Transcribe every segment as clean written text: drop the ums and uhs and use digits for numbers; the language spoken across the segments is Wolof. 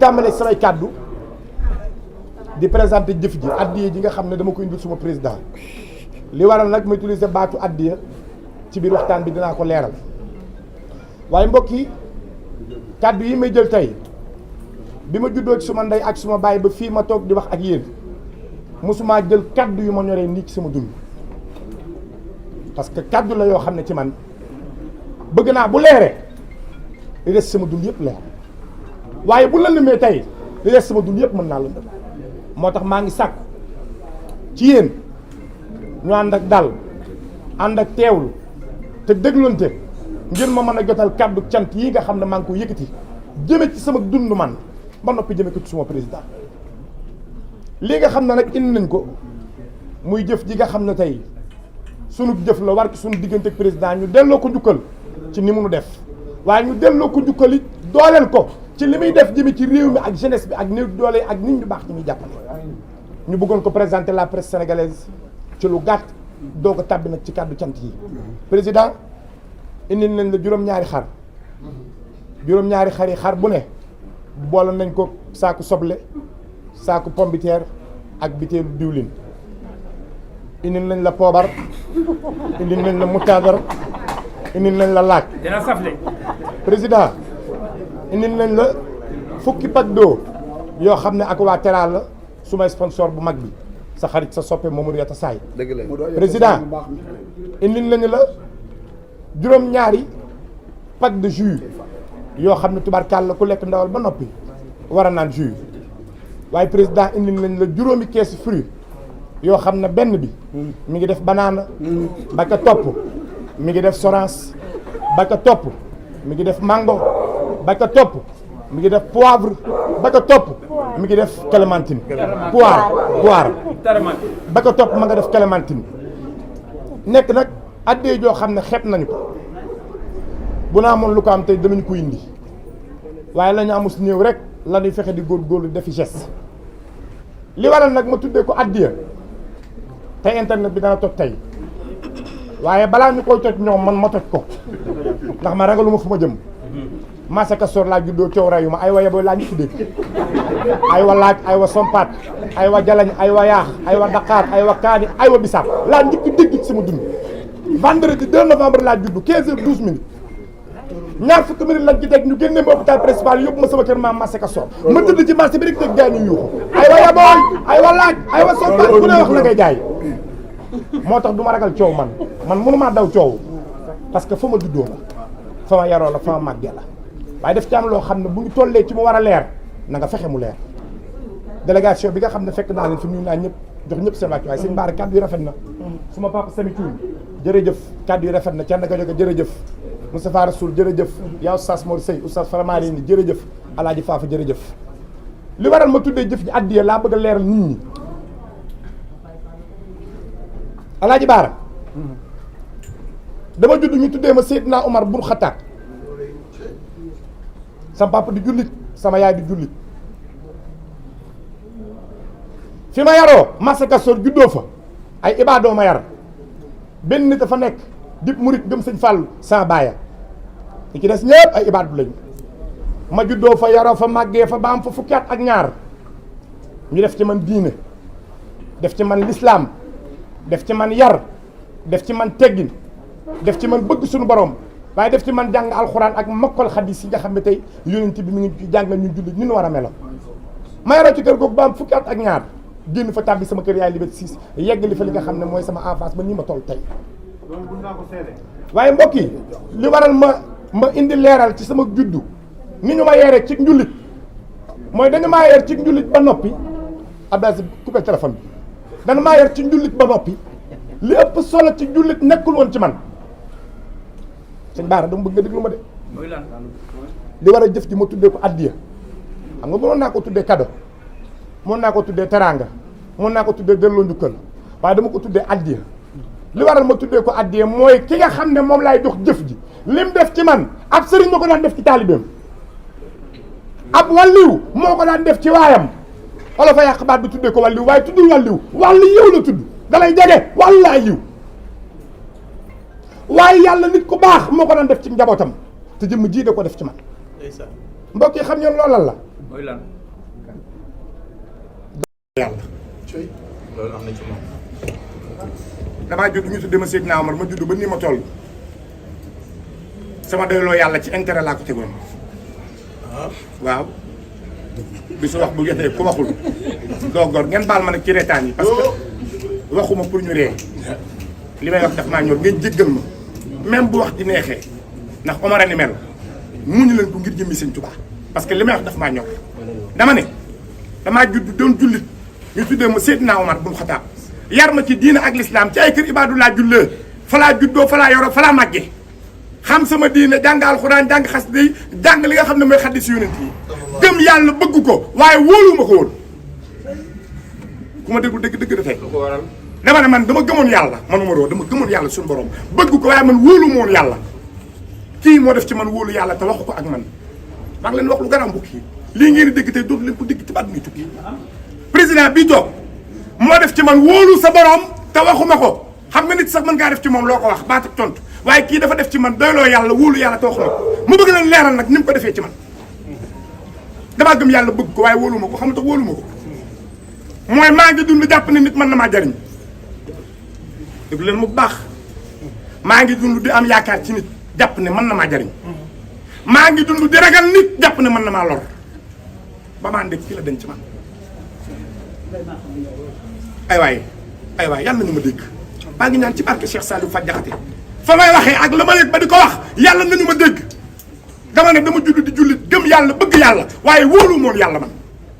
tàmbalee samay kàddu di présenter jëf ji addiya ji nga xam ne dama ko indil suma président li waral nag ma utiliser baatu addiya ci biir waxtaan bi dinaa ko leeral waaye mbokk yi kàddu yi may jël tey bi ma juddoo ci suma ndey ak suma baay ba fii ma toog di wax ak yéen mosumaa jël kàddu yu ma ñoree nii ci sama dund parce que kàddu la yoo xam ne ci man bëgg naa bu leeree li des sama dund yëpp leer waaye bu lëndëmee tey li des sama dund yëpp mën naa lëndëm moo tax maa ngi sàkku ci yéen ñu ànd ak dal ànd ak teewlu te déglonte ngir ma mën a jotal kàddu cant yi nga xam ne maa ngi ko yëkkati jëme ci sama dund man ba noppi jëme ko ci suma président lii nga xam ne nag indi nañ ko muy jëf ji nga xam ne tey sunu jëf la war ki sunu diggante ak président ñu delloo ko njukkal ci ni mu nu def waaye ñu delloo ko njukkal it dooleel ko ci li muy def jëme ci réew mi ak jeunesse bi ak néew doole ak nit ñu baax ñi muy jàppale ñu bëggoon ko présenter la presse sénégalaise ci lu gàtt doo ko tàbbi nag ci kàddu cant yi président indi nañ la juróom-ñaari xar juróom-ñaari xar yi xar bu ne boole nañ ko saaku soble saaku pombiteer ak biteelu diwlin indi nañ la poobar indi nañ la mutaadar indi nañ la laaj dina safle président indi nañ la fukki pack d'eau yoo xam ne ak waa Teral la sumay sponsor bu mag bi sa xarit sa soppe Mamadou Yata Saay président indi nañ la juróom-ñaari pack de jus yoo xam ne tubaarkàlla la ku lekk ndawal ba noppi war a naan jus waaye président indi nañ la juróomi keesu fruit yoo xam ne benn bi mi ngi def banana ba ka topp mi ngi def sorance ba ka topp mi ngi def mango ba ka topp mi ngi def poivre ba ka topp mi ngi def clémentine poire ba ka topp ma nga def clémentine nekk nag addee joo xam ne xeeb nañu ko bu naa amoon lu ko am tey danañu ko indi waaye la ñu amus néew rek la ñuy fexe di góorgóorlu defi geste li waral nag ma tuddee ko addiya te internet bi dana toj tey waaye balaa ñu koy toj ñoom man ma toj ko ndax ma ragaluma fu ma jëm masaka sor laa juddoo coow rayu ma ay wa yeboy laa ñu ci dégg ay wa laaj ay wa sompaat ay wa jalañ ay wa yaax ay wa daqaar ay wa kaani ay wa bisaab laa njëkk dégg ci sama dund vendredi 2 novembre laa juddu 15h12 ñaar fukki minutes lañ ci teg ñu génne ma hôpital principal yóbbu ma sama kër maam masaka sor ma tëdd ci marché bi rek teg gaa ñu yuuxu ay wa yeboy ay wa laaj ay wa sompaat ku ne wax la ngay jaay moo tax du ma ragal coow man mënumaa daw coow parce que fa ma juddoo la fa ma yaroo la fa ma màggee la waaye def ci am loo xam ne bu ñu tollee ci mu war a leer na nga fexe mu leer délégation bi nga xam ne fekk naa leen fi nuyu naa ñëpp jox ñëpp seen wàcc waaye sëñ Bara kàddu yi rafet na suma papa Sami Thioune jërëjëf kàddu yi rafet na ca nga jóge jërëjëf Moustapha Rasoul jërëjëf yaa Oustaz Mor Sey Oustaz Faramari ni jërëjëf Alaaji Faafa jërëjëf li waral ma tuddee jëf ji addiya laa bëgg a leeral nit ñi Alaaji Bara dama judd ñu tuddee ma Seydina Omar bun Xattaab sama papa di jullit sama yaay di jullit fi ma yaroo Masaka Sor juddoo fa ay ibaadoo ma yar benn nit dafa nekk dip murit gëm sëñ Fàllu sama baaya li ci des ñëpp ay ibaadu lañu ma juddoo fa yaroo fa màggee fa ba am fa fukki at ak ñaar ñu def ci man diine def ci man lislaam def ci man yar def ci man teggin def ci man bëgg suñu borom waaye def ci man jàng alxuraan ak mokkal xadis yi nga xam ne tey yonent bi mi ngi ci jàngal ñu jullit ñu war a melo ma yaroo ci kër googu ba am fukki at ak ñaar génn fa tàbbi sama kër yaay Liberté 6 yegg li fa li nga xam ne mooy sama enfance ba nii ma toll tey waaye mbokk yi li waral ma indi leeral ci sama juddu ni ñu ma yeeree ci njullit mooy dañu maa yeer ci njullit ba noppi Abdoulaye coupé téléphone bi dañu maa yeer ci njullit ba noppi li ëpp solo ci njullit nekkul woon ci man sëñ Bara dama bëgg nga déglu ma de li war a jëf ji ma tuddee ko addiya xam nga mënoon naa ko tuddee cadeau mënoon naa ko tuddee teraanga mënoon naa ko tuddee delloo njukkal waaye dama ko tuddee addiya li waral ma tuddee ko addiya mooy ki nga xam ne moom laay jox jëf ji lim def ci man ab sëriñ ma ko daan def ci taalibeem ab walliw moo ko daan def ci waayam wala fa yàq baat bi tuddee ko walliw waaye tuddul walliw wàllu yiw la tudd dalay jege wàllu laa yiw waaye yàlla nit ku baax moo ko daan def ci njabootam te jëmm jii da ko def ci man mbokk yi xam ngeen loolal la yàlla loolu am na ci moom. damaa judd ñu tuddee ma Seydina Omar ma judd ba nii ma toll sama doyloo yàlla ci intérêt laa ko tegoon waaw bi su wax bu jotee ku waxul doo gor ngeen baal ma nag ci reetaan yi parce que waxuma pour ñu ree li may wax daf maa ñor ngeen jéggal ma même bu wax di neexee ndax Omar a ni mel muñu leen ko ngir jëmmi Sëñ Tuubaa parce que li may wax daf maa ñor dama ne damaa judd doon jullit ñu tuddee ma Seydina Omar bun Xataab yar ma ci diina ak lislaam ci ay kër ibaadu laa jullee fa laa juddoo fa laa yoroo fa laa màggee xam sama diine jàng alxuraan jàng xasida yi jàng li nga xam ne mooy xaddis yonent yi gëm yàlla bëgg ko waaye wóoluwuma ko woon ku ma déglu dëgg dëgg dafay dama ne man dama gëmoon yàlla manuma roo dama gëmoon yàlla suñu borom bëgg ko waaye man wóoluwuma woon yàlla kii moo def ci man wóolu yàlla te waxu ko ak man maa ngi leen wax lu garaaw mbokk yi lii ngeen di dégg tey dootu leen ko dégg ci baat muy tukki président bii toog moo def ci man wóolu sa borom te waxuma ko xam nga nit sax mën ngaa def ci moom loo ko wax baat ak tontu waaye kii dafa def ci man doyloo yàlla wóolu yàlla te waxuma ko mu bëgg leen leeral nag ni mu ko defee ci man damaa gëm yàlla bëgg ko waaye wóoluma ko xam nga tax wóoluma ko mooy maa ngi dund jàpp ne nit mën na maa jariñ dégg leen mu baax maa ngi dund di am yaakaar ci nit jàpp ne mën na maa jariñ maa ngi dund di ragal nit jàpp ne mën na maa lor ba maa ndég fii la denc ci man ay waay yàlla nañu ma dégg maa ngi ñaan ci barke Cheikh Saliou Fa Jaxate fa may waxee ak la ma yëg ba di ko wax yàlla nañu ma dégg dama ne dama judd di jullit gëm yàlla bëgg yàlla waaye wóolu moon yàlla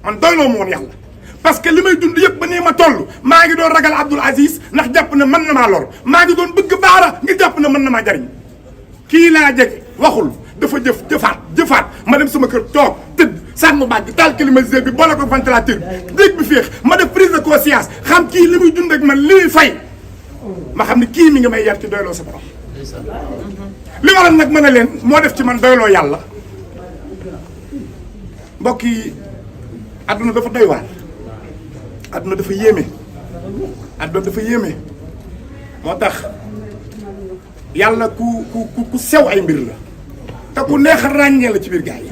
man doyloo moon yàlla parce que li may dund yëpp ba nii ma toll maa ngi doon ragal Abdoul Aziz ndax jàpp ne mën na maa lor maa ngi doon bëgg baara ngir jàpp ne mën na maa jariñ kii laa jege waxul dafa jëfaat ma dem sama kër toog tëdd sànni baag bi taal climatiseur bi boole ko ventilateur bi dégg bi féex ma def prise de conscience xam kii li muy dund ak man li muy fay ma xam ne kii mi ngi may yar ci doyloo sa borom li waral nag mën a leen moo def ci man doyloo yàlla mbokk yi adduna dafa doy waar adduna dafa yéeme moo tax yàlla ku sew ay mbir la te ku neex a ràññee la ci biir gaa yi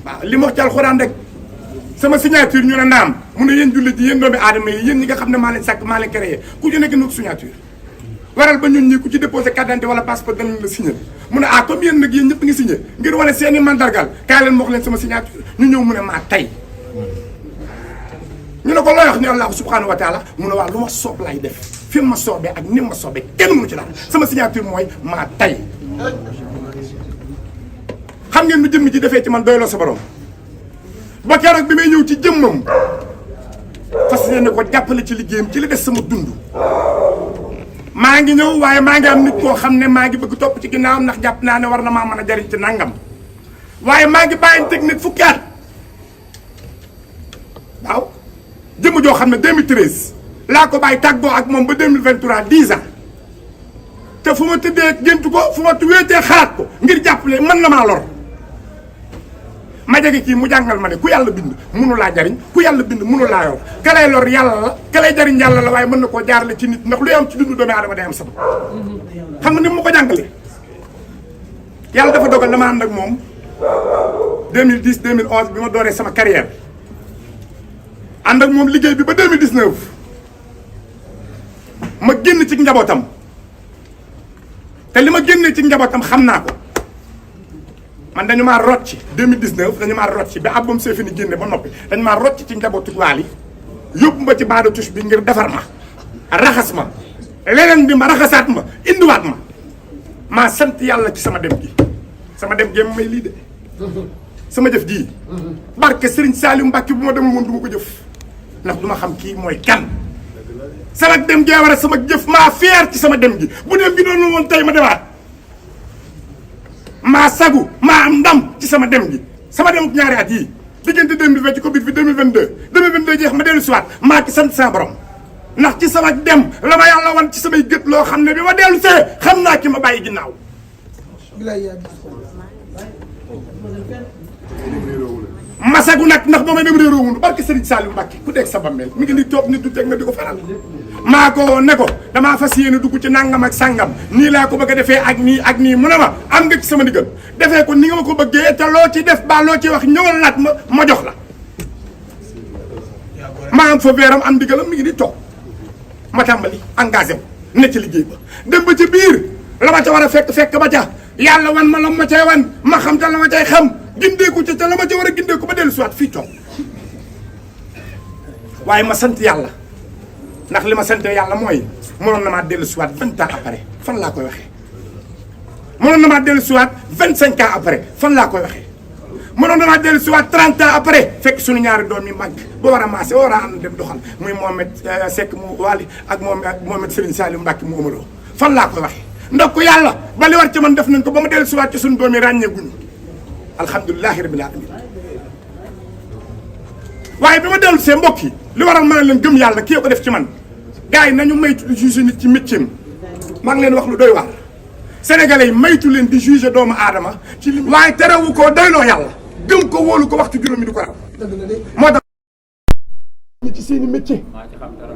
waaw li ma wax ci alxuraan rek sama signature ñu ne naam mu ne yéen jullit yi yéen doomi aadama yi yéen ñi nga xam ne maa leen sàkk maa leen créé ku ci nekk nag signature waral ba ñun ñi ku ci déposé carte d'identité wala passeport danañ la signé mu ne comme yéen nag yéen ñëpp ngi signé ngir wane seeni mandargal kaay leen wax leen sama signature ñu ñëw mu ne maa tey ñu ne ko looy wax ni Allah subhanahu wa taala mu ne waa lu ma soob laay def fi ma soobee ak ni ma soobee kenn mënu ci dara sama signature mooy maa tey xam ngeen nu jëmm ji defee ci man doyloo sa borom ba keroog bi may ñëw ci jëmmam fas yéene ko jàppale ci liggéeyam ci li des sama dund maa ngi ñëw waaye maa ngi am nit koo xam ne maa ngi bëgg topp ci ginnaawam ndax jàpp naa ne war na maa mën a jariñ ci nangam waaye maa ngi bàyyi technique fukki at waaw jëmm joo xam ne 2013 laa ko bàyyi tàggoo ak moom ba 2023 10 ans te fu ma tëddee géntu ko fu ma wéetee xalaat ko ngir jàppale mën na maa lor ma jege kii mu jàngal ma ne ku yàlla bind mënu laa jariñ ku yàlla bind mënu laa yor ka lay lor yàlla la ka lay jariñ yàlla la waaye mën na koo jaarale ci nit ndax luy am ci dundu doomi aadama day am sabab xam nga ni mu ko jàngalee yàlla dafa dogal dama ànd ak moom 2010 2011 bi ma dooree sama carrière ànd ak moom liggéey bi ba 2019 ma génn ci njabootam te li ma génnee ci njabootam xam naa ko man dañu maa rocci 2019 dañu maa rocci ba album Seyfini génne ba noppi dañu maa rocci ci njabootu Wally yóbbu ma ci baada touche bi ngir defar ma raxas ma leneen bi ma raxasaat ma indiwaat ma maa sant yàlla ci sama dem gi ma may lii de sama jëf jii barke Serigne Saliou Mbacke bu ma demul woon du ma ko jëf ndax du ma xam kii mooy kan sama dem gee war a sama jëf maa fier ci sama dem gi bu dem gi doon woon tey ma demaat maa sagu maa am ndam ci sama dem gi sama dem ñaari at yii diggante 2020 ci Covid bi 2022 jeex ma dellu si waat maa ci sant sama borom ndax ci sama dem la ma yàlla wan ci samay gët loo xam ne bi ma dellu see xam naa ki ma bàyyi ginnaaw masagu nag ndax ba may dem réeroo wunu barke Serigne Saliou Mbacke ku dégg sa bammeel mi ngi ni toog nit du teg nga di ko faral maa ko ne ko damaa fas yéene dugg ci nangam ak sangam nii laa ko bëgg a defee ak nii mu ne ma am nga ci sama ndigal defee ko ni nga ma ko bëggee te loo ci def ba loo ci wax ñëwal laat ma jox la maa am fa veeram am ndigalam mi ngi di toog ma tàmbali engagé wu ne ci liggéey ba dem ba ci biir la ma ca war a fekk ba ca yàlla wan ma la ma cay wan ma xam te la ma cay xam gindeeku ca la ma ca war a gindeeku ba dellu siwaat fii toog waaye ma sant yàlla ndax li ma sante yàlla mooy mënoon na maa dellu siwaat 20 ans après fan laa koy waxee mënoon na maa dellu siwaat 25 ans après fan laa koy waxee mënoon na maa dellu siwaat 30 ans après fekk suñu ñaari doom yi màgg ba war a maase ba war a ànd dem doxal muy Mohamed Seck mu Wali ak Mohamed Serigne Saliou Mbacke mu Omaro fan laa koy waxee ndax ko yàlla ba li war ci man def nañ ko ba ma dellu siwaat ci suñu doom yi ràññeeguñu alhamdulilahi rabbil alamin waaye bi ma dellu see mbokk yi li waral ma ne leen gëm yàlla kii ko def ci man gars yi nañu maytu di juger nit ci métier maa ngi leen wax lu doy waar sénégalais yi maytu leen di juger doomu aadama ci li waaye terewu koo doyloo yàlla gëm ko wóolu ko waxtu juróomi du ko raw moo tax ci seen i métier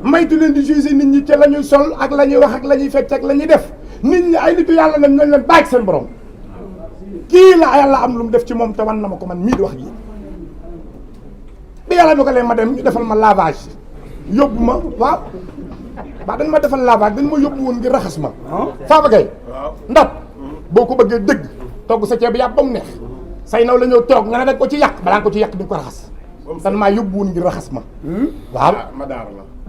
maytu leen di juger nit ñi ca la ñuy sol ak la ñuy wax ak la ñuy fecc ak la ñuy def nit ñi ay nitu yàlla nañ leen bàyyi seen borom kii la yàlla am lu mu def ci moom te wan na ma ko man mii di wax ji bi yàlla mi ko leen ma dem ñu defal ma lavage yóbbu ma waaw dañ ma defal lavage dañ ma yóbbu woon ngir raxas ma Faba Gueye ndab boo ko bëggee dëgg togg sa ceeb yàpp ba mu neex say naw la ñëw toog nga ne dag ko ci yàq balaa nga ko ci yàq di nga ko raxas dan maa yóbbu woon ngir raxas ma waaw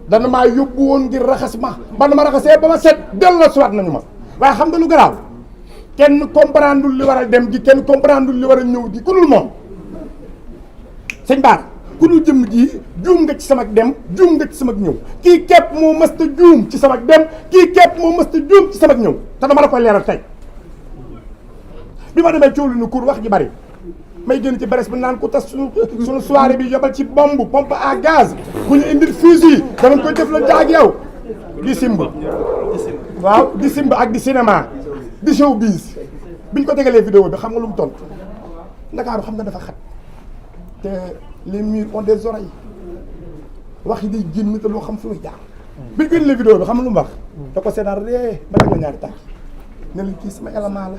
dana maa yóbbu woon ngir raxas ma ba na ma raxasee ba ma set delloo siwaat nañu ma waaye xam nga lu garaaw kenn comprendre li war a dem gi kenn comprendre li war a ñëw gi ku dul moom sëñ Baar ku dul jëm ji juum nga ci sama dem juum nga ci sama ñëw kii képp moo mësta juum ci sama dem kii képp moo mësta juum ci sama ñëw te dama la koy leeral tey bi ma demee coolu nu kur wax ji bari may génn ci beres bi naan ku tas suñu soirée bi yobal ci bombe pompe à gaz ku ñu indil fusil danañ koy def la jaag yow di simb waaw di simb ak di cinéma di showbiz biñ ko tegalee vidéo bi xam nga lu mu tontu Ndakaaru xam nga dafa xat te les murs ont des oreilles wax yi day génn te loo xam fu muy jaar biñ ko indilee vidéo bi xam nga lu mu wax da ko seetaan ree ba teg la ñaari tànk ne leen kii sama élément la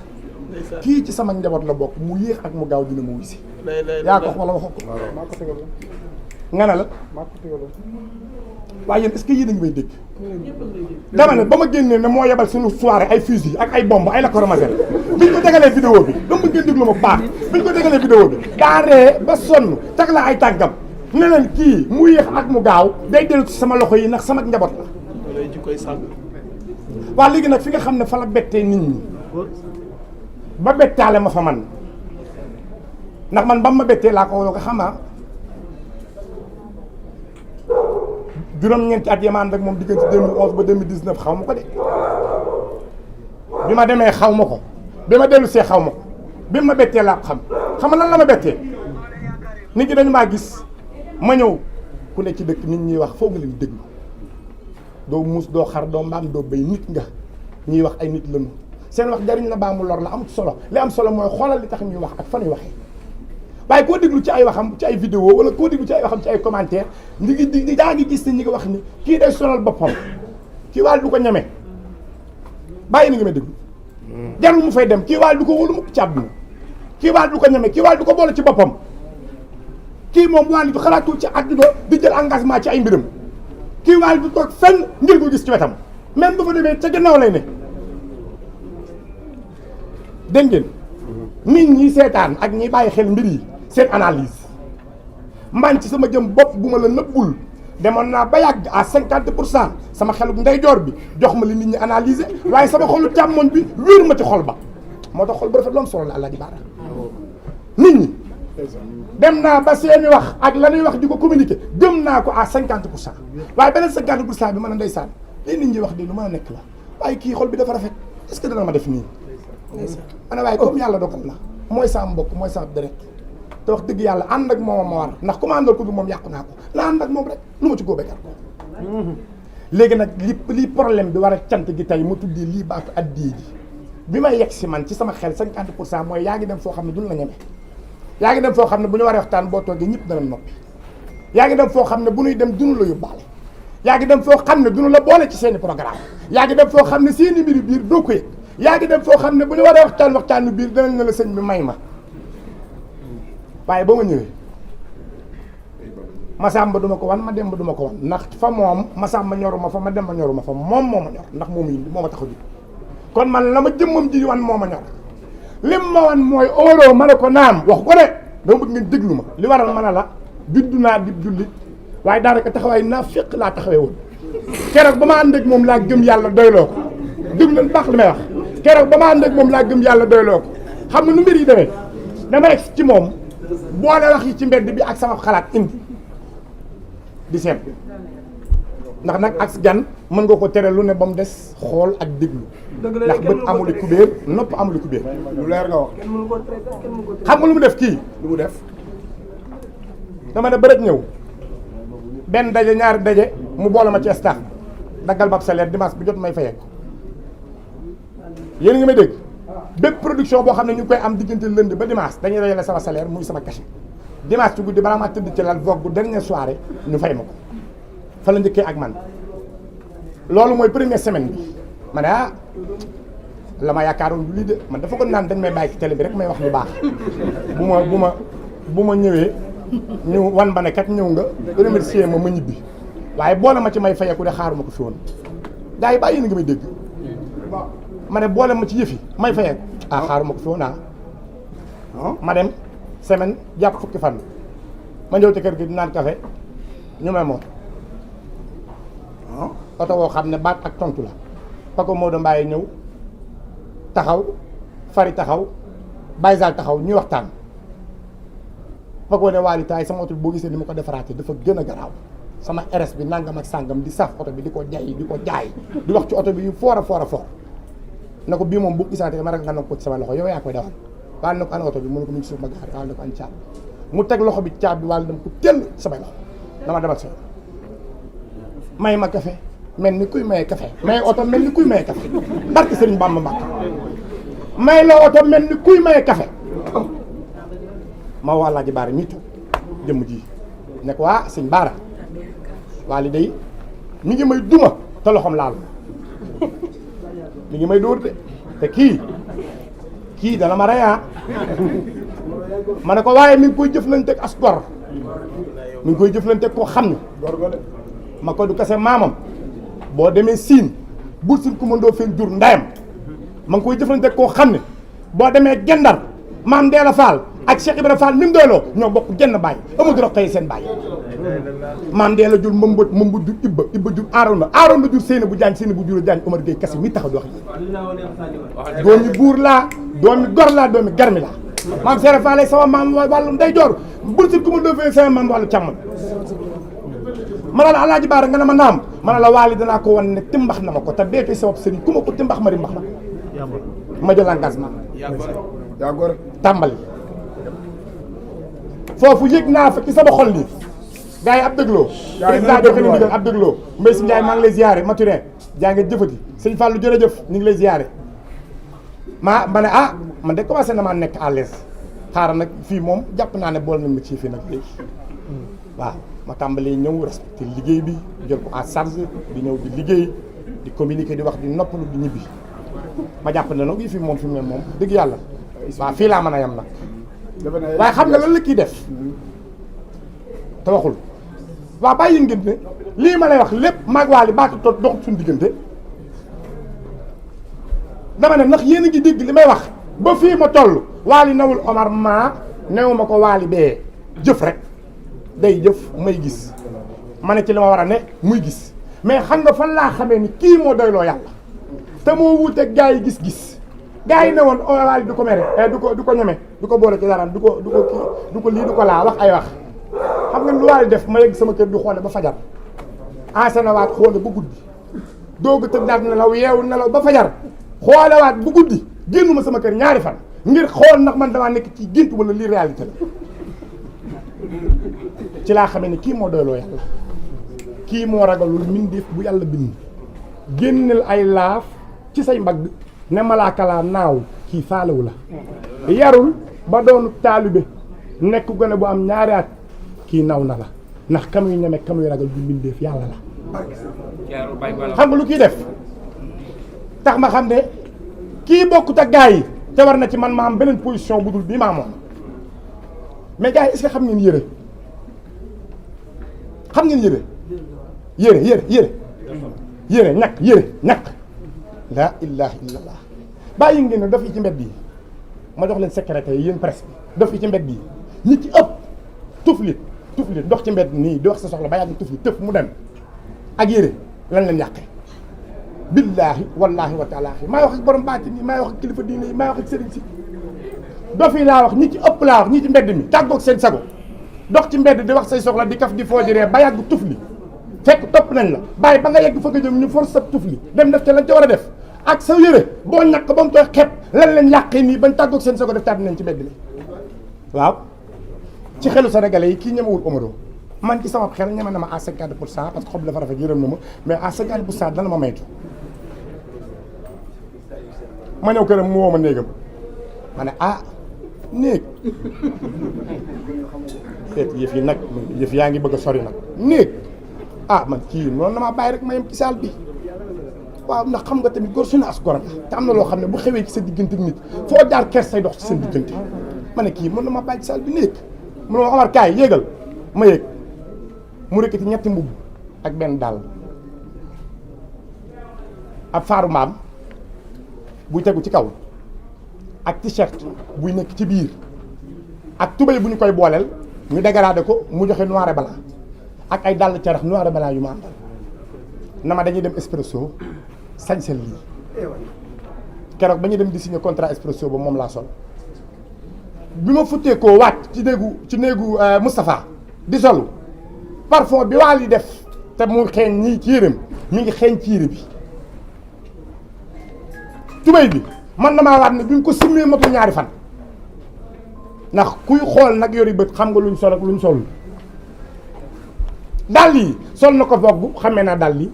kii ci sama njaboot la bokk mu yéex ak mu gaaw dina ma wusi yaa ko wax wala waxoo ko nga ne la waaye yéen est-ce que yéen a ngi may dégg dama ne ba ma génnee ne moo yebal suñu soirée ay fusil ak ay bomb ay lacrymogène biñ ko tegalee vidéo bi dama ngeen déglu ma baax biñ ko tegalee vidéo bi daa ree ba sonn teg la ay tàggam ne leen kii mu yéex ak mu gaaw day dellu ci sama loxo yi ndax sama njaboot la waa léegi nag fi nga xam ne fa la bettee nit ñi ba bettaale ma fa man ndax man ba ma bettee laa ko woo ko xamaa juróom-ñeenti at yamaan rek moom diggante 2011 ba 2019 xaw ma ko de bi ma demee xaw ma ko bi ma dellu see xaw ma ko bi ma bettee laa ko xam lan la ma bettee nit ñi dañu maa gis ma ñëw ku ne ci dëkk nit ñi wax foog nga leen déglu doo muus doo xar doo mbaam doo béy nit nga ñuy wax ay nit lañu seen wax jariñ la baa mu lor la amut solo li am solo mooy xoolal li tax ñuy wax ak fa ñuy waxee waaye koo déglu ci ay waxam ci ay vidéo wala koo déglu ci ay waxam ci ay commentaire di daa ngi gis ne ñi nga wax ni kii day sonal boppam kii waal du ko ñeme bàyyi na nga may déglu jarul mu fay dem kii waal du ko wóolu mukk ci àdduna kii waal du ko ñeme kii waal du ko boole ci boppam kii moom waal du xalaatul ci àdduna di jël engagement ci ay mbiram kii waal du toog fenn ngir ko gis ci wetam même bu fa demee ca gannaaw lay ne dégg ngeen nit ñi seetaan ak ñi bàyyi xel mbir yi seen analyse man ci sama jëm bopp bu ma la nëbbul demoon naa ba yàgg à 50% sama xelu ndeyjoor bi jox ma li nit ñi analyser waaye sama xolu càmmoñ bi wéer ma ci xol ba moo tax xol ba rafet lu am solo la Alaaji Baara nit ñi dem naa ba seeni wax ak la ñuy wax di ko communiquer gëm naa ko à 50% waaye beneen 50% bi mën a ndeysaan li nit ñi wax di lu mën a nekk la waaye kii xol bi dafa rafet est-ce que dana ma def nii ana waaye comme yàlla dogal na mooy sama mbokk mooy sama deret te wax dëgg yàlla ànd ak moom ma war ndax ku ma àndal ko du moom yàqu naa ko la ànd ak moom rek lu ma ci góobee kar ko léegi nag li problème bi war a cant gi tey ma tuddee lii baatu addii ji bi may yegg si man ci sama xel 50% mooy yaa ngi dem foo xam ne duñ la ñeme yaa ngi dem foo xam ne bu ñu waree waxtaan boo toogee ñëpp dana noppi yaa ngi dem foo xam ne bu ñuy dem duñu la yóbbaale yaa ngi dem foo xam ne duñu la boole ci seeni programme yaa ngi dem foo xam ne seeni mbiri biir doo ko yëg yaa ngi dem foo xam ne bu ñu waree waxtaanu biir danañ ne la sëñ bi may ma waaye ba ma ñëwee Masamba duma ko wan ma Demba duma ko wan ndax fa moom Masamba ñoruma fa ma Demba ñoruma fa moom moo ma ñor ndax moom indi moo ma tax a jóg kon man la ma jëmmam ji wan moo ma ñor lim ma wan mooy óoloo ma ne ko naam wax ko de dama bëgg ngeen déglu ma li waral ma ne la juddu naa di jullit waaye daanaka taxawaay naa féq laa taxawee woon keroog ba ma ànd ak moom laa gëm yàlla doyloo ko déglu leen baax li may wax keroog ba ma ànd ak moom laa gëm yàlla doyloo ko xam nga nu mbir yi demee dama rek ci moom boole wax yi ci mbedd bi ak sama xalaat indi di seet ndax nag ak gan mën nga ko tere lu ne ba mu des xool ak déglu ndax bët amul kubéer nopp amul kubéer lu leer nga wax xam nga lu mu def kii lu mu def dama ne bërëj ñëw benn daje ñaari daje mu boole ma ci staff daggal ma ab salaire dimanche bi jot may fayee ko yéen ngi may dégg bépp production boo xam ne ñu koy am diggante lundi ba dimanche dañuy dajale sama salaire muy sama cachet dimanche ci guddi balaa maa tëdd ci lal vogue bu dernière soirée ñu fay ma ko fa la njëkkee ak man loolu mooy première semaine bi ma ne la ma yaakaaroon du lii de man dafa ko naan dañ may bàyyi ci télé bi rek may wax lu baax bu ma ñëwee ñu wan ba ne kat ñëw nga remercier ma ñibbi waaye boole ma ci may fayeku de xaaruma ko fi woon gars yi bàyyi na nga may dégg ma ne boole ma ci yëfi may fayeku xaaruma ko fi woon ma dem semaine jàpp fukki fan ma ñëw ci kër gi di naan café ñu may moom oto woo xam ne baat ak tontu la Paco Modou Mbaye ñëw taxaw Fari taxaw Baye Zal taxaw ñuy waxtaan Paco ne Waly taay sama oto bi boo gisee ni ma ko defaraatee dafa gën a garaaw sama RS bi nangam ak sàngam di saf oto bi di ko jaay di wax ci oto bi yu foor a na ko bii moom bu gisaatee ma rek nga nangu ko ci sama loxo yow yaa koy dawal waaye na ko ana oto bi mu ne ko mu ngi suuf ma gaari waaye na ko añ caab mu teg loxo bi caab bi wàll dem ko tell samay loxo dama demal sa may ma café mel ni kuy maye café may oto mel ni kuy maye café barke Sëriñ Bamba Mbàkke may la oto mel ni kuy maye café ma wàllaa ji baara mii toog jëmm ji ne ko sëñ baara Waly day mi ngi may duma te loxoom laal mi ngi may dóor de te kii dana ma reyaa ma ne ko waaye mi ngi koy jëflanteeg as gor mi ngi koy jëflanteeg koo xam ne ma ko du kase maamam boo demee siin bul sin ku mandoo fen jur ndayam ma ngi koy jëflanteeg koo xam ne boo demee gendar maam Ndeela Fall ak Cheikh Ibrahima Fall mi mu doyloo ñoo bokk genn baay Amadou Rokhaya seen baay maam Ndeela jur mëmbët jur ibba jur Aarona jur Seyna bu Jaañ Seyna bu jur Jaañ Omar Gueye kase mi taxaw di wax yi doomi buur laa doomi gor laa doomi garmi laa maam Seera Fall sama maam wàllu ndey joor bul sin ku mandoo fen sama maam wàllu càmmoñ ma ne la Alaaji Baara nga ne ma naam ma ne la Waly danaa ko wan ne timbax na ma ko te beetee sabab sëriñ ku ma ko timbax ma rimbax na ma jël engagement yaa góor tàmbali foofu yëg naa fa ci sama xol nii gars yi ab dégloo président joxe ni ndigal ab dégloo Mbaye si Ndiaye maa ngi lay ziyaare Maturin jaa nga jëfati sëñ Fallou jërëjëf ñu ngi lay ziyaare ma ne man de commencé na maa nekk à l'aise xaaral nag fii moom jàpp naa ne bool nañ ma ci fii nag léegi waaw ma tàmbalee ñëw respecté liggéey bi jël ko en charge di ñëw di liggéey di communiquer di wax di noppalu di ñibbi ma jàpp ne nag yi fi moom fi mu ne moom dëgg yàlla waaw fii laa mën a yem nag waaye xam nga lan la kii def te waxul waaw bàyyi ngeen ne lii ma lay wax lépp maag Waly baatu toog doxut suñu diggante dama ne ndax yéen a ngi dégg li may wax ba fii ma toll Waly nawul Omar maa new ma ko Waly bee jëf rek day jëf may gis ma ne ci li ma war a ne muy gis mais xam nga fan laa xamee ni kii moo doyloo yàlla te moo wuuteeg gaa yi gis-gis gaa yi ne woon Waly du ko mere du ko ñeme du ko boole ci dara du ko lii du ko laa wax ay wax xam nga lu Waly def ma yegg sama kër di xoole ba fajar enseigné xoole ba guddi doog a tëdd daal nelaw yeewu nelaw ba fajar xoolewaat bu guddi génnuma sama kër ñaari fan ngir xool ndax man damaa nekk ci gént wala lii réalité la ci laa xamee ne kii moo doyloo yàlla kii moo ragalul mbindeef bu yàlla bind génneel ay laaf ci say mbagg ne malaaka laa naaw kii faalewu la yarul ba doonu taalibe nekk gone bu am ñaari at kii naw na la ndax kamuy ñeme kamuy ragal du mbindeef yàlla la xam nga lu kii def tax ma xam ne kii bokkut ak gaa yi te war na ci man ma am beneen position bu dul bii maa moom mais gars yi est-ce que xam ngeen xam ngeen yére ñàkk la ilaha illallah bàyyi ngeen ne daf yi ci mbedd yi ma jox leen secrétaire yi yéen presse bi daf yi ci mbedd yi ñi ci ëpp tuflit dox ci mbedd nii di wax sa soxla ba yàgg tuflit tëf mu dem ak yére lan leen yàqee billaahi wallaahi wa taalaahi maay wax ak borom baati nii maay wax ak kilifa diine yi maay wax ak sëriñ si dof yi laa wax ñi ci ëpp laa wax ñi ci mbedd mi tàggoog seen sago dox ci mbedd di wax say soxla di kaf di foojiree ba yàgg tufli fekk topp nañ la bàyyi ba nga yegg fa nga jëm ñu force sa tufli dem def ca lañ ca war a def ak sa yére boo ñàkk ba mu tooy xepp lan leen yàqee nii bañ tàggoog seen sago def taat nañ ci mbedd mi waaw ci xelu sénégalais yi kii ñemewul Omaro man ci sama xel ñeme na ma à 50% parce que xob dafa rafet yërëm na ma mais à 50% dana ma maytu ma ñëw këram mu woo ma néegam ma ne néeg xeet yëf yi nag yëf yaa ngi bëgg a sori nag néeg man kii noonu na maa bàyyi rek ma yem ci saal bi waaw ndax xam nga tamit góor suñu as goram te am na loo xam ne bu xewee ci sa diggante nit foo jaar kers say dox ci seen diggante ma ne kii mën na ma bàyyi ci saal bi néeg mu ne ma Omar kaay yéegal ma yéeg mu rëkkati ñetti mbubb ak benn dàll ab faaru mbaam buy tegu ci kaw ak t-shirt buy nekk ci biir ak tubéy bu ñu koy booleel ñu dégradé ko mu joxe noir et blanc ak ay dàll carax noir et blanc yu ma àndal na ma dañuy dem Expresso sañsel lii keroog ba ñuy dem di signer contrat Expresso ba moom laa sol bi ma futtee koo wàcc ci néegu Moustapha di solu parfum bi waal yi def te mu xeeñ ñii ci yéreem mi ngi xeeñ ci yére bi tubéy bi man damaa waat ne bi ñu ko simmee matul ñaari fan ndax kuy xool nag yori bët xam nga luñ sol ak luñ solul dàll yi sol na ko Vogue xamee naa dàll yi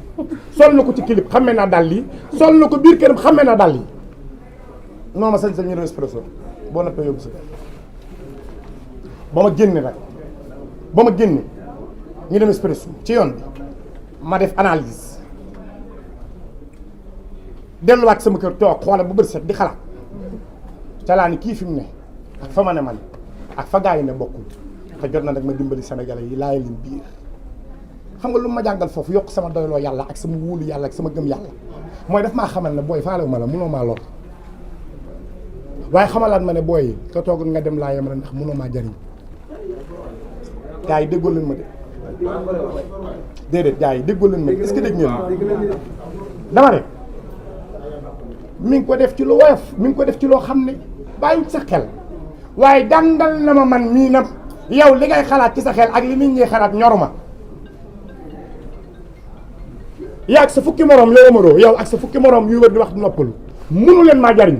sol na ko ci clip xamee naa dàll yi sol na ko biir këram xamee naa dàll yi non ma sañ-sañ ñu dem Expresso boo noppee yóbbu sa kër ba ma génne ñu dem Expresso ci yoon bi ma def analyse delluwaat sama kër toog xoolal bu bët set di xalaat ca laa ni kii fi mu ne ak fa ma ne man ak fa gaa yi ne bokkul te jot na nag ma dimbali Sénégalais yi laay leen biir xam nga lu ma jàngal foofu yokk sama doyloo yàlla ak sama wóolu yàlla ak sama gëm yàlla mooy daf maa xamal ne booy faalewu ma la mënoo maa lor waaye xamalaat ma ne booy ka toog nga dem laa yem rek ndax mënoo maa jariñ gaa yi déggoo leen ma de déedéet gaa yi déggoo leen ma de est-ce que dégg ngeen ma dama ne mi ngi ko def ci lu woyof mi ngi ko def ci loo xam ne bàyyiwut sa xel waaye jàngal na ma man mii na yow li ngay xalaat ci sa xel ak li nit ñi xalaat ñoruma yaa ak sa fukki moroom yow Omaro yow ak sa fukki moroom yu wër di wax di noppalu munu leen maa jariñ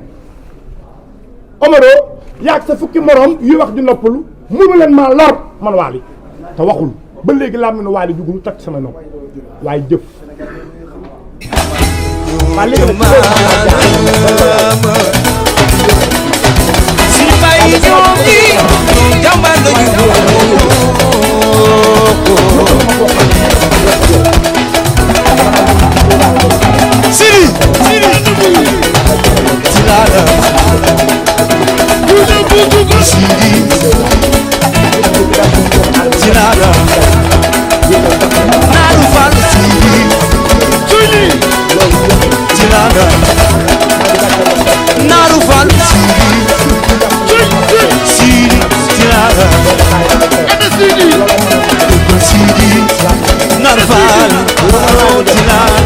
Omaro yaa ak sa fukki moroom yu wax di noppalu munu leen maa lor man Waly te waxul ba léegi laa mel ne Waly jugul toj sama nopp waaye jëf waaye léegi si bay ñoom ñi jàmbaar lañu Siri Tilala Siri Tilala Naaru Fall Siri Tilala Naaru Fall Siri Tilala Siri Naaru Fall Tilala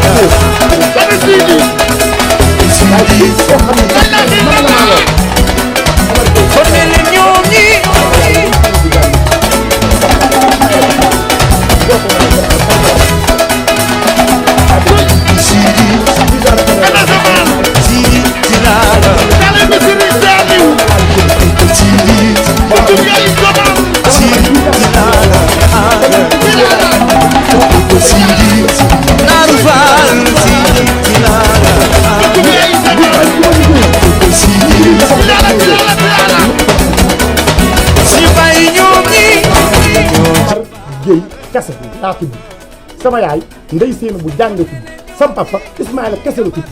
kon ne leen ñoom ñi kese laa tudd sama yaay ndey seen bu jàng tudd sama papa Ismaïla kese la tudd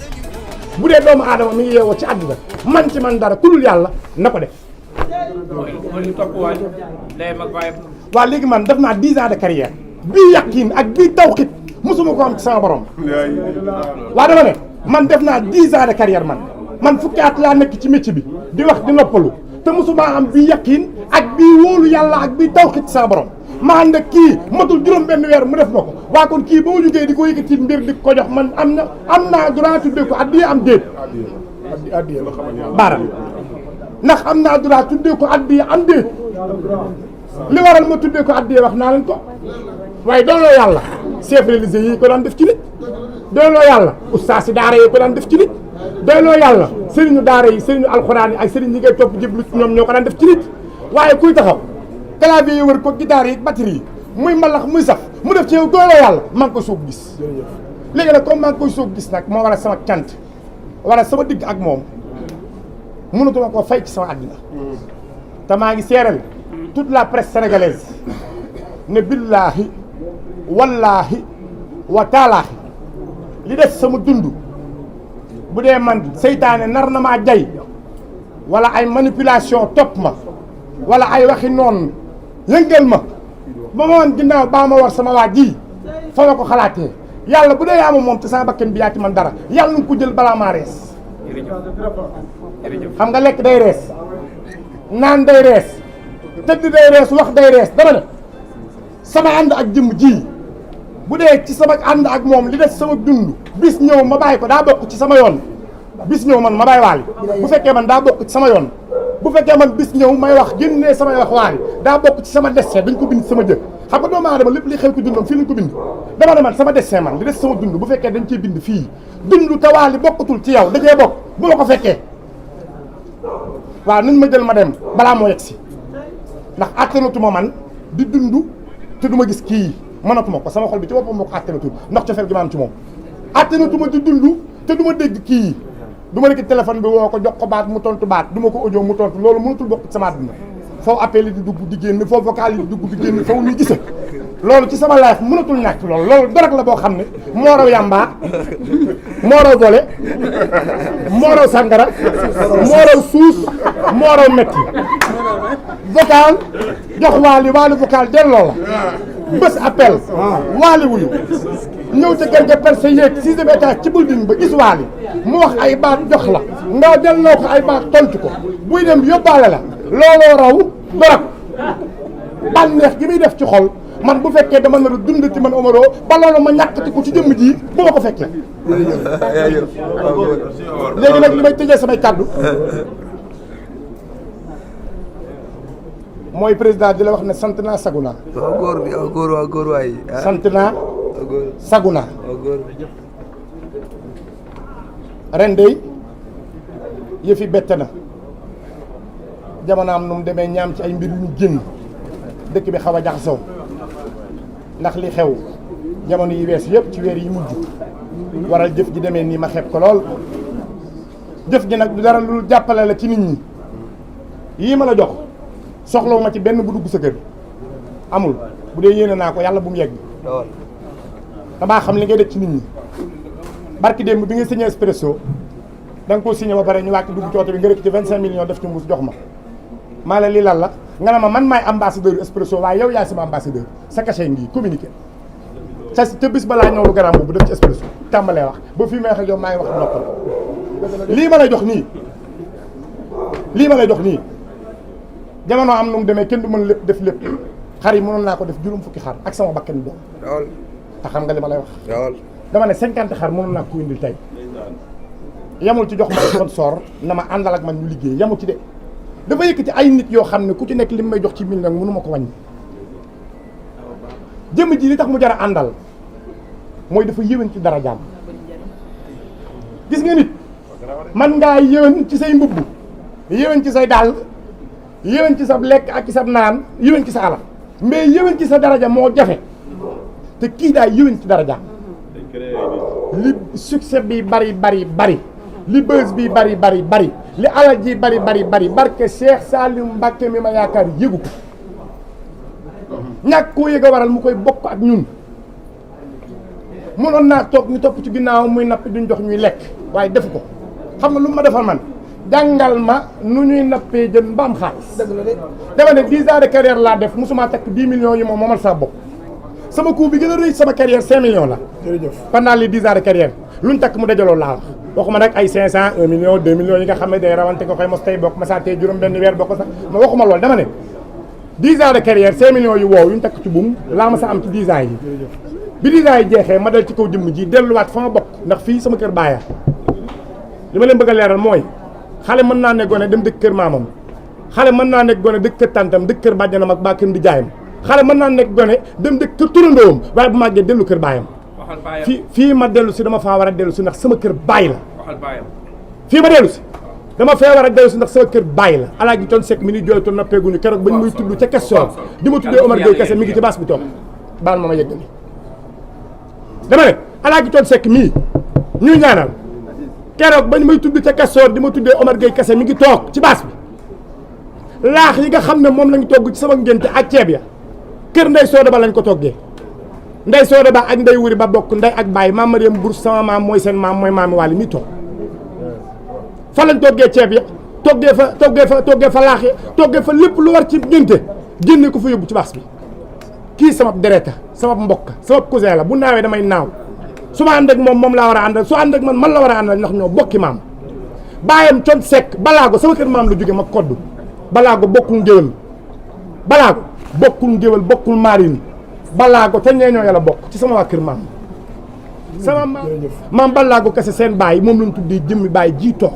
bu dee doomu aadama mi ngi yeewoo ci àdduna man ci man dara ku dul yàlla na ko def. mooy li topp waay ndeyam ak baayam. waaw léegi man def naa 10 ans de carrière bii yaqin ak bii tawxit musuma ko am ci sama borom. waa dama ne man def naa 10 ans de carrière man fukki at laa nekk ci métier bi di wax di noppalu te musuma am bii yaqin ak bii wóolu yàlla ak bii tawxit ci sama borom. ma ànd ak kii matul juróom benn weer mu def ma ko waa kon kii ba ma jógee di ko yëkkati mbir di ko jox man am naa droit tuddee ko addiya am déet baara ndax am naa droit tuddee ko addiya am déet li waral ma tuddee ko addiya wax naa leen ko waaye dooloo yàlla chef religieux yi ko daan def ci nit dooloo yàlla ustaas yi daara yi ko daan def ci nit dooloo yàlla sëriñu daara yi sëriñu alxuraan yi ak sëriñ ñi ngay topp jéblu ci ñoom ñoo ko daan def ci nit waaye kuy taxaw clavier yi wër ko guitare yi batterie yi muy mbalax muy saf mu def ci yow dooloo yàlla maa ngi ko soog gis léegi nag comme maa ngi koy soog gis nag moo war a sama cant wala sama digg ak moom mënatuma koo fay ci sama àddina te maa ngi seeral toute la presse sénégalaise ne billaahi wallaahi wa taalaahi li des sama dund bu dee man seytaane nar na maa jay wala ay manipulation topp ma wala ay waxi noonu yëngal ma ba ma woon ginnaaw baa ma war sama waa ji fa ma ko xalaatee yàlla bu dee yaa ma moom te sama bakken bi yaa ci man dara yàlla nu ko jël balaa maa rees xam nga lekk day rees naan day rees tëdd day rees wax day rees dama ne sama ànd ak jëmm ji bu dee ci sama ànd ak moom li des sama dund bis ñëw ma bàyyi ko daa bokk ci sama yoon bis ñëw man ma bàyyi waali bu fekkee man daa bokk ci sama yoon bu fekkee man bis ñëw may wax génnee samay wax waali daa bokk ci sama destin dañ ko bind sama jëf xam nga doomu aadama lépp li xew ci dundam fii lañ ko bind dama ne man sama destin man li des sama dund bu fekkee dañ cee bind fii dund te waali bokkatul ci yow dajee bokk bu ma ko fekkee waaw nañ ma jël ma dem balaa moo yegg si ndax attanatuma man di dund te du ma gis kii mënatuma ko sama xol bi ci boppam moo ko attanatul ndax cofeel gi ma am ci moom attanatuma di dund te du ma dégg kii du ma nekk téléphone bi woo ko jox ko baat mu tontu baat du ma ko audio mu tontu loolu mënatul bokk ci sama àdduna foo appel yi di dugg di génn foo vocal yi di dugg di génn foo ñu gise loolu ci sama life mënatul ñàkk loolu dorog la boo xam ne moo raw yàmbaa moo raw boole moo raw sàngara moo raw suus moo raw metti vocal jox waali vocal delloo la bés appel waali wuyu ñëw ca kër ga percé yéeg 6e étage ci building ba gis waali mu wax ay baat jox la nga delloo ko ay baat tontu ko buy dem yóbbaale la looloo raw dorog bànneex gi muy def ci xol man bu fekkee dama nar a dundati man Omaro ba loolu ma ñàkkati ko ci jëmm ji bu ma ko fekkee léegi nag li may tëjee samay kàddu mooy président di la wax ne sant naa sagu naa waaw góor waay sant naa sagu naa ren de yëfi bette na jamono am nu mu demee ñaam ci ay mbir yu ñu génn dëkk bi xaw a jaxasoo ndax li xew jamono yi wees yëpp ci weer yi mujj waral jëf ji demee nii ma xeeb ko lool jëf ji nag du dara lu jàppale la ci nit ñi yii ma la jox soxlawu ma ci benn bu dugg sa kër amul bu dee yéene naa ko yàlla bu mu yegg damaa xam li ngay def ci nit ñi barki démb bi nga signé Expresso da nga koo signé ba pare ñu wàcc dugg ci oto bi nga rëkk ci 25 millions def ci mbuus jox ma maa la lii lan la nga ne ma man maay ambassadeur Expresso waaye yow yaay sama ambassadeur sa cachet ngi communiqué sa te bis balaa ñëw lu garam boobu def ci Expresso tàmbalee wax ba fii may wax ak yow maa ngi wax noppal lii ma lay jox nii jamono am nu mu demee kenn du mën lépp def lépp xar yi mënoon naa ko def juróom fukki xar ak sama bakkan doom te xam nga li ma lay wax dama ne 50 xar mënoon naa ko indil tey yamul ci jox ma sponsor na ma àndal ak man ñu liggéey yamul ci de dafa yëkkati ay nit yoo xam ne ku ci nekk li may jox ci million mënu ma ko wàññi jëmm ji li tax mu jar a àndal mooy dafa yéwén ci dara jàmm gis nga nit man ngaa yéwén ci say mbubb yéwén ci say dàll yéwén ci sa lekk ak ci sa naan yéwén ci sa alal mais yéwén ci sa daraja moo jafe te kii daay yéwén ci daraja li succès bi bari li bës bi bari li alal ji bari barke Cheikh Salim Mbacke mi ma yaakaar yëgu ko ñàkk koo yëg a waral mu koy bokk ak ñun mënoon naa toog ñu topp ci ginnaaw muy nappi duñ jox ñuy lekk waaye defu ko xam nga lu ma defal man jàngal ma nu ñuy nappee jën mbaam xaalis dama ne 10 ans de carrière laa def musuma takk 10 millions yi moom moomal saa bopp sama coût bi gën a rëy sama carrière 5 millions la. jërëjëf pendant les 10 ans de carrière luñ takk mu dajaloo laa wax waxuma nag ay 500 1 million 2 millions yi nga xam ne day rawante nga koy mos tey bokk ma saa tey juróom benn weer bokk sax ma waxuma loolu dama ne 10 ans de carrière 5 millions yu woow yuñ takk ci buum laa ma sa am ci 10 ans yi bi 10 ans yi jeexee ma dal ci kaw jëmm ji delluwaat fa ma bokk ndax fii sama kër baaya li ma leen bëgg a leeral mooy xale mën naa ne gone dem dëkk kër maamam xale mën naa nekk gone dëkk kër tantam dëkk kër bàjjanam ak baa kër di jaayam xale mën naa nekk gone dem dëkk kër turandoom waaye bu màggee dellu kër baayam fii ma dellu si dama faa war a dellu si ndax sama kër baay la fii ma dellu si dama fee war a dellu si ndax sama kër baay la Alaaji Thione Seck mi ni jooytu nappeeguñu keroog ba ñu muy tudd ca question di ma tuddee Omar Gueye kese mi ngi ci baas bi toog baal ma yëggali dama ne Alaaji Thione Seck mii ñuy ñaanal keroog ba ñu may tudd ca question di ma tuddee Omar Gueye kese mi ngi toog ci baas bi laax yi nga xam ne moom lañ togg ci sama ngénte ak ceeb ya kër ndey sooda ba lañ ko toggee ndey sooda ba ak ndey wuri ba bokk ndey ak baay maam Mariam Bour sama maam mooy seen maam mooy maami Waly mi toog fa lañ toggee ceeb ya toggee fa laax ya toggee fa lépp lu war ci ngénte génne ko fa yóbbu ci baas bi kii sama dereta sama mbokk sama cousin la bu naawee damay naaw su ma ànd ak moom laa war a àndal su ànd ak man la war a àndal ndax ñoo bokki maam baayam Thione Seck balaago sama kër maam la jóge ma koddu balaago bokkul ngéwél balaago bokkul ngéwél bokkul marine balaago te ñeeñoo yàlla bokk ci sama waa kër maam sama maam balaago kese seen baay moom lañ tuddee jëmmi baay ji toog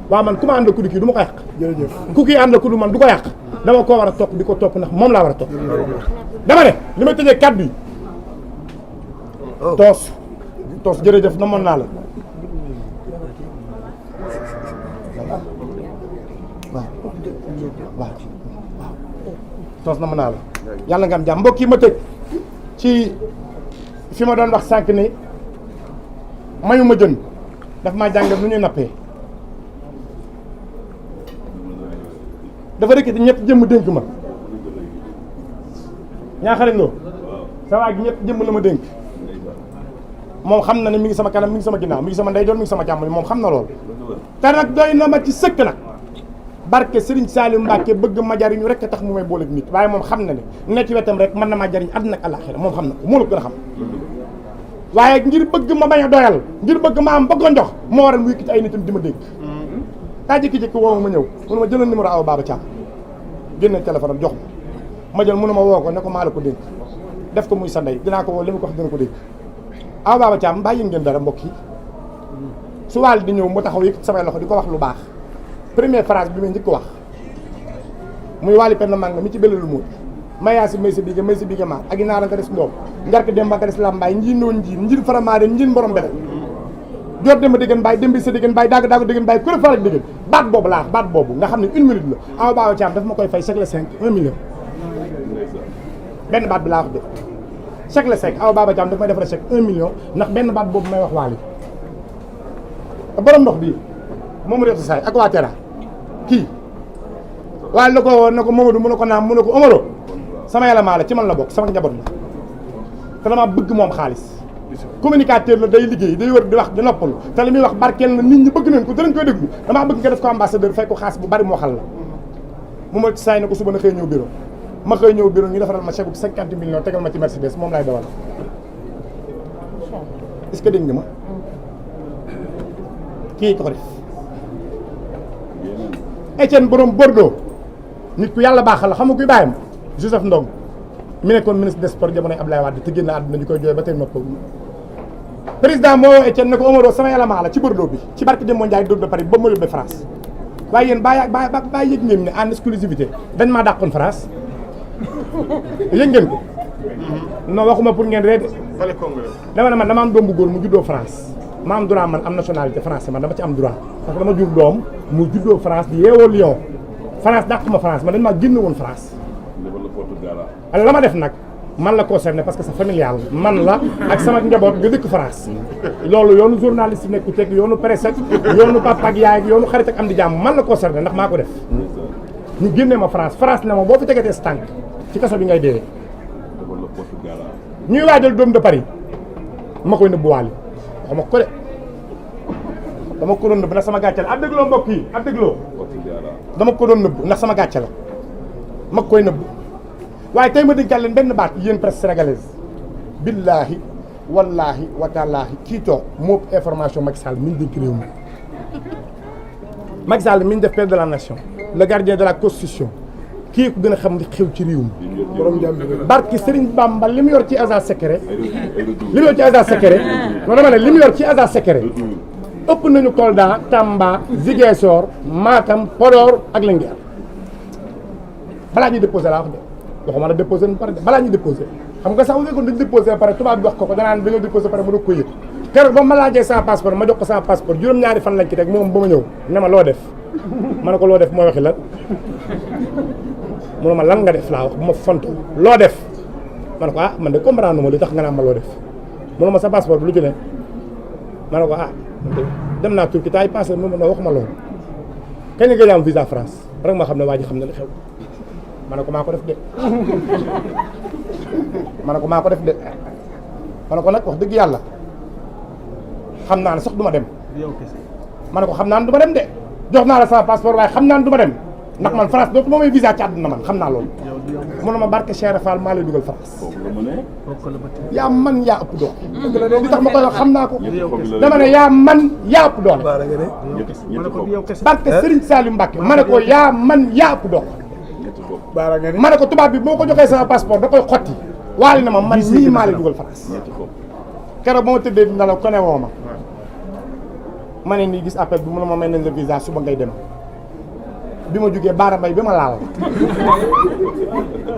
waaw man ku ma ànd ku di kii du ma ko yàq ku kii ànd ku du man du ko yàq dama koo war a topp di ko topp ndax moom laa war a topp dama ne li ma tëjee kàddu yi toos jërëjëf na mën naa la waaw toos na mën naa la yàlla nga am jàmm mbokk yi ma tëj ci fi ma doon wax sànq ni mayu ma jën daf maa jàngal nu ñuy nappee dafa rëkk di ñett jëmm dénk ma ñaa xarañ loo sa waa gi ñett jëmm la ma dénk moom xam na ne mi ngi sama kanam mi ngi sama ginnaaw mi ngi sama ndeyjoor mi ngi sama càmmoñ moom xam na loolu te nag doy na ma ci sëkk nag barke Serigne Saliou Mbacke bëgg ma jariñu rek tax mu may boole ak nit waaye moom xam na ne ci wetam rek mën na maa jariñ àddina ak àllaaxira moom xam na ko moo la ko gën a xam waaye ngir bëgg ma bañ a doyal ngir bëgg ma am bëgg ndox moo waral mu yëkkati ay nitam di ma dégg daa jékki-jékki woo ma ñëw mënu ma jëlal numéro aw Baba Thiam génne téléphone am jox ma jël mënu ma woo ko ne ko maa la ko dénk def ko muy sa ndey dinaa ko woo li ma ko wax dina ko dégg aw Baba Thiam mbaa yëg ngeen dara mbokk yi su waal di ñëw mu taxaw yëkkati samay loxo di ko wax lu baax première phrase bi may njëkk wax muy Waly Penda Manga mi ci bële lu muut mayaa si may sa biige maar ak i naara nga des ndoob njark dem ba nga des lambaay njiinoo njiin faramaare njiin borom bele jor dem ba déggan baay dem bi sa déggan baay daago déggan baay ku ne farak déggan baat boobu laa baat boobu nga xam ne 1 minute la aw Baba Thiam daf ma koy fay chaque le 5 1 million benn baat bi laa wax de chaque le 5 aw Baba Thiam daf may defara chèque 1 million ndax benn baat boobu may wax Waly borom ndox bii moom reetu saay ak waa Tera kii waaye la ko woon ne ko Mamadou mu ne ko naam mu ne ko Omaro sama yàlla la ci man la bokk sama njaboot la te dama bëgg moom xaalis communicateur la day liggéey day wër di wax di noppalu te li muy wax barkeel na nit ñi bëgg nañ ko danañ koy déglu damaa bëgg nga def ko ambassadeur fay ko xaalis bu bari moo xal la mu ma saay na ko suba na xëy ñëw bureau ma xëy ñëw bureau ñu defaral ma chèque bu 50 millions tegal ma ci Mercedes moom laay dawal est-ce que dégg nga ma kii ko def Etienne borom Bordeaux nit ku yàlla baaxal la xam nga kuy bàyyam Joseph Ndong mi nekkoon ministre des sports jamonoy Abdoulaye Wade te génn àdduna ñu koy jooy ba tey noppal président moo woo Etienne ne ko Omaro sama yàlla la ci Bordeaux bi ci barke Demba Ndiaye dóor de Paris ba ma yóbbee France waaye yéen baa yëg ngeen ne en exclusivité dañ maa dàqoon France yëg ngeen ko non waxuma pour ngeen reede dama ne man dama am doom bu góor mu juddoo France ma am droit man am nationalité français man dama ci am droit parce que dama jur doom mu juddoo France di yeewoo Lyon France dàq ma France man dañ maa génn woon France alors la ma def nag man la concerné parce que c'est familial man la ak sama njaboot nga dëkk France loolu yoonu journaliste yi nekku teg yoonu presse ak yoonu papa ak yaay ak yoonu xarit ak am di jàmm man la concerné ndax maa ko def ñu génnee ma France France ne ma boo fi tegatee sa tànk ci kaso bi ngay deewee ñuy waajal doom de Paris ma koy nëbbu Waly waxuma ko de dama ko doon nëbb ndax sama gàcce la ab dégloo mbokk yi ab dégloo dama ko doon nëbb ndax sama gàcce la ma koy nëbb waaye tey ma dénkaat leen benn baat yéen presse sénégalaise billaahi wallaahi wa taalaahi kii toog moo ëpp information Macky Sall mi ñu dénk réew mi Macky Sall mi ñu def père de la nation le gardien de la constitution kii ko gën a xam li xew ci réew mi barki Serigne Bamba li mu yor ci agent secret li mu yor ci agent secret non dama ne li mu yor ci agent secret ëpp nañu Kolda Tamba Ziguinchor Matam Podor ak Linguère balaa ñuy déposé laa wax de waxuma la déposé nu pare de balaa ñuy déposé xam nga sax bu fekkoon dañu déposé ba pare tubaab bi wax ko danaan dañoo déposé pare ma doog ko yëg keroog ba ma laajee sama passeport ma jox ko sama passeport juróom-ñaari fan lañ ci teg moom ba ma ñëw ne ma loo def ma ne ko loo def mooy waxi lan mu ne ma lan nga def laa wax bu ma fonto loo def ma ne ko ah man de comprendre ma li tax nga naan ma loo def mu ne ma sa passeport bi lu ci ne ma ne ko ah dem naa Turquie taay passé mu ne waxuma loolu kañ nga gëj a am visa France rek ma xam ne waa ji xam ne li xew ma ne ko maa ko def de ma ne ko maa ko def de ma ne ko nag wax dëgg yàlla xam naa ne sax du ma dem ma ne ko xam naa ne du ma dem de jox naa la sama passeport waaye xam naa ne du ma dem ndax man France dootu ma may visa ci àdduna man xam naa loolu mu ne ma barke Cheikh Fall maa lay dugal France yaa man yaa ëpp doole li tax ma koy wax xam naa ko dama ne yaa man yaa ëpp doole barke Serigne Saliou Mbacké ma ne ko yaa man yaa ëpp doole ma ne ko tubaab bi boo ko joxee sama passeport da koy xotti waali na ma man mii maa lay dugal France keroog ba ma tëddee dina la ko ne woo ma ne nii gis appel bi mu ne ma may nañ la visa suba ngay dem bi ma jógee Baara Mbay bi ma laal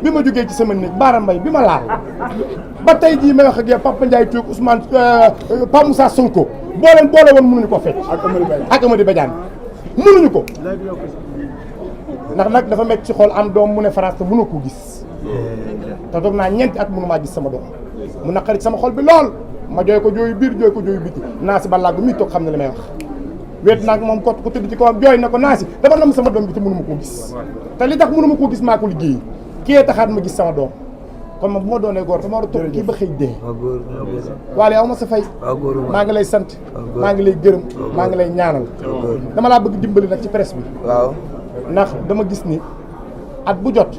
bi ma jógee ci sama néeg Baara Mbay bi ma laal ba tey jii may wax ak yow Papa Ndiaye Touré Ousmane Pape Moussa Sonko boo leen boole woon mënuñu ko fecc ak Amady Badiane mënuñu ko ndax nag dafa metti ci xool am doom mu ne France te mënu ko gis te toog naa ñeenti at mënu maa gis sama doom mu naqari sama xol bi lool ma jooy ko jooyu biir jooy ko jooyu biti naa si balaa gu muy toog xam ne li may wax wéet naag moom kot ku tëdd ci kawam jooy na ko naa si dafa nam sama doom bi te mënu ma koo gis te li tax mënu ma koo gis maa ko liggéey kii taxaat ma gis sama doom kon ma bu ma doonee góor dama war a toog kii ba xëy dee waale aw ma sa fay maa ngi lay sant maa ngi lay gërëm maa ngi lay ñaanal dama laa bëgg dimbali nag ci presse bi waaw ndax dama gis ni at bu jot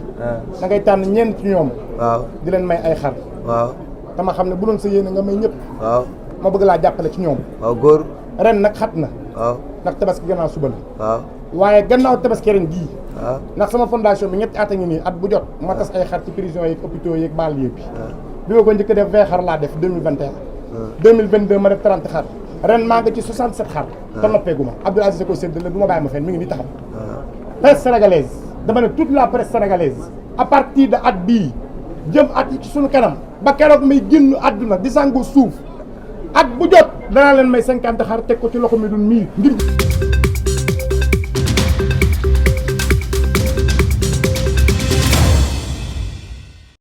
da ngay tànn ñenn ci ñoom waaw di leen may ay xar waaw dama xam ne bu doon sa yéene nga may ñëpp waaw ma bëgg laa jàppale ci ñoom waaw góor ren nag xat na waaw ndax tabaski gannaaw suba la waaw waaye gannaaw tabaski ren gii waaw ndax sama fondation bi ñetti at a ngi nii at bu jot ma tas ay xar ci prison yeeg hôpitaux yeeg banlieue bi ma ko njëkk def 20 xar laa def 2021 2022 ma def 30 xar ren maa ngi ci 67 xar te noppeegu ma Abdoul Aziz ko séddale du ma bàyyi ma fenn mi ngi nii taxaw presse sénégalaise dama ne toute la presse sénégalaise à partir de at bii jëm at yi ci suñu kanam ba keroog may génn àdduna di sàngoo suuf at bu jot danaa leen may 50 xar teg ko ci loxo mi dun mii ngir